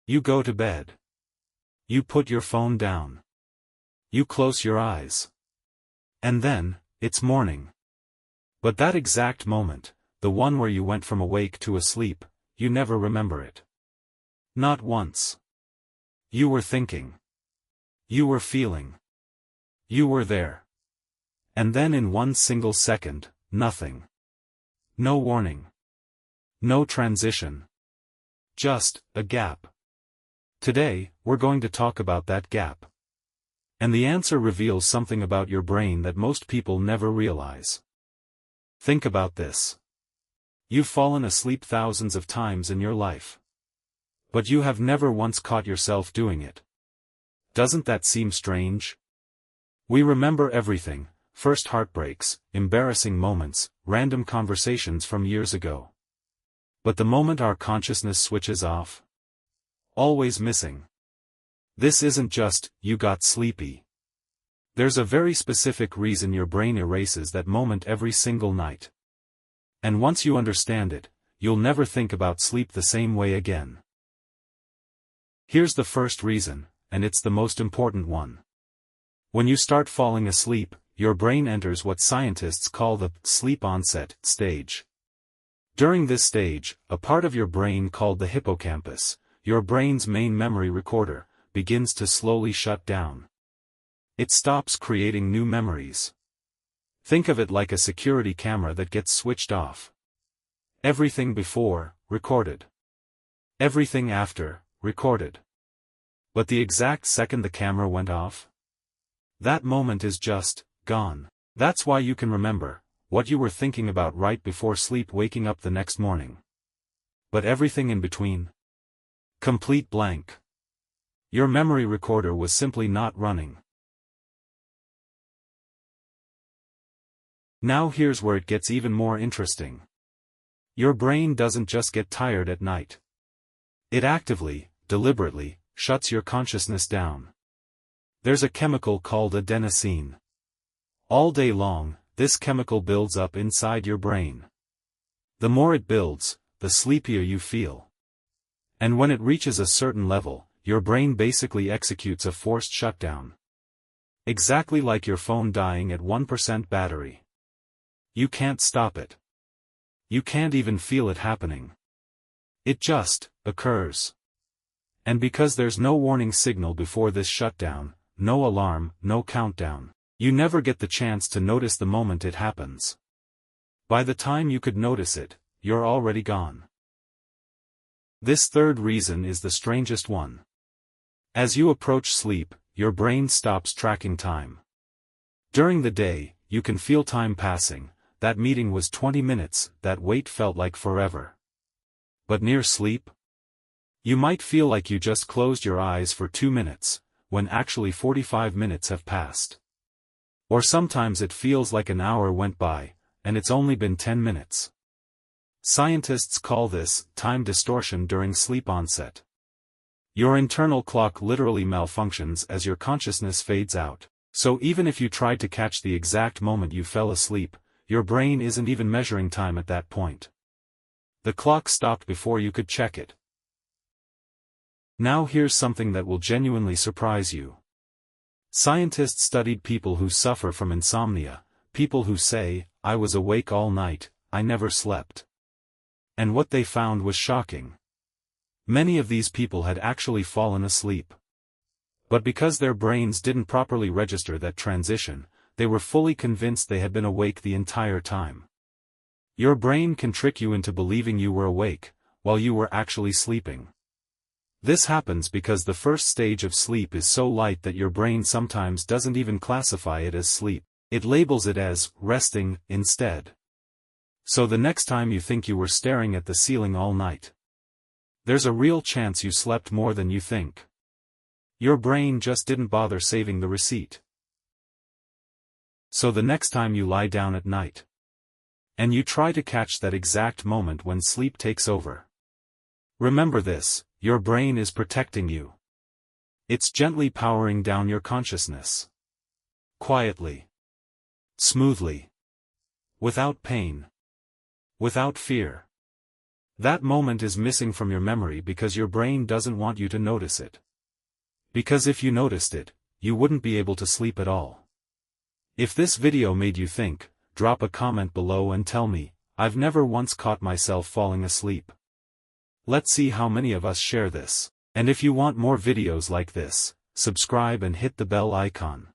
You go to bed. You put your phone down. You close your eyes. And then, it's morning. But that exact moment, the one where you went from awake to asleep, you never remember it. Not once. You were thinking. You were feeling. You were there. And then in one single second, nothing. No warning. No transition. Just a gap. Today, we're going to talk about that gap. And the answer reveals something about your brain that most people never realize. Think about this. You've fallen asleep thousands of times in your life. But you have never once caught yourself doing it. Doesn't that seem strange? We remember everything, first heartbreaks, embarrassing moments, random conversations from years ago. But the moment our consciousness switches off, always missing. This isn't just, you got sleepy. There's a very specific reason your brain erases that moment every single night. And once you understand it, you'll never think about sleep the same way again. Here's the first reason, and it's the most important one. When you start falling asleep, your brain enters what scientists call the sleep onset stage. During this stage, a part of your brain called the hippocampus, your brain's main memory recorder, begins to slowly shut down. It stops creating new memories. Think of it like a security camera that gets switched off. Everything before, recorded. Everything after, recorded. But the exact second the camera went off, that moment is just gone. That's why you can remember what you were thinking about right before sleep, waking up the next morning. But everything in between? Complete blank. Your memory recorder was simply not running. Now here's where it gets even more interesting. Your brain doesn't just get tired at night. It actively, deliberately, shuts your consciousness down. There's a chemical called adenosine. All day long, this chemical builds up inside your brain. The more it builds, the sleepier you feel. And when it reaches a certain level, your brain basically executes a forced shutdown. Exactly like your phone dying at 1% battery. You can't stop it. You can't even feel it happening. It just occurs. And because there's no warning signal before this shutdown, no alarm, no countdown, you never get the chance to notice the moment it happens. By the time you could notice it, you're already gone. This third reason is the strangest one. As you approach sleep, your brain stops tracking time. During the day, you can feel time passing. That meeting was 20 minutes, that wait felt like forever. But near sleep? You might feel like you just closed your eyes for 2 minutes, when actually 45 minutes have passed. Or sometimes it feels like an hour went by, and it's only been 10 minutes. Scientists call this time distortion during sleep onset. Your internal clock literally malfunctions as your consciousness fades out, so even if you tried to catch the exact moment you fell asleep, your brain isn't even measuring time at that point. The clock stopped before you could check it. Now here's something that will genuinely surprise you. Scientists studied people who suffer from insomnia, people who say, "I was awake all night, I never slept." And what they found was shocking. Many of these people had actually fallen asleep. But because their brains didn't properly register that transition, they were fully convinced they had been awake the entire time. Your brain can trick you into believing you were awake, while you were actually sleeping. This happens because the first stage of sleep is so light that your brain sometimes doesn't even classify it as sleep. It labels it as resting instead. So the next time you think you were staring at the ceiling all night, there's a real chance you slept more than you think. Your brain just didn't bother saving the receipt. So the next time you lie down at night, and you try to catch that exact moment when sleep takes over, remember this, your brain is protecting you. It's gently powering down your consciousness. Quietly. Smoothly. Without pain. Without fear. That moment is missing from your memory because your brain doesn't want you to notice it. Because if you noticed it, you wouldn't be able to sleep at all. If this video made you think, drop a comment below and tell me, I've never once caught myself falling asleep. Let's see how many of us share this. And if you want more videos like this, subscribe and hit the bell icon.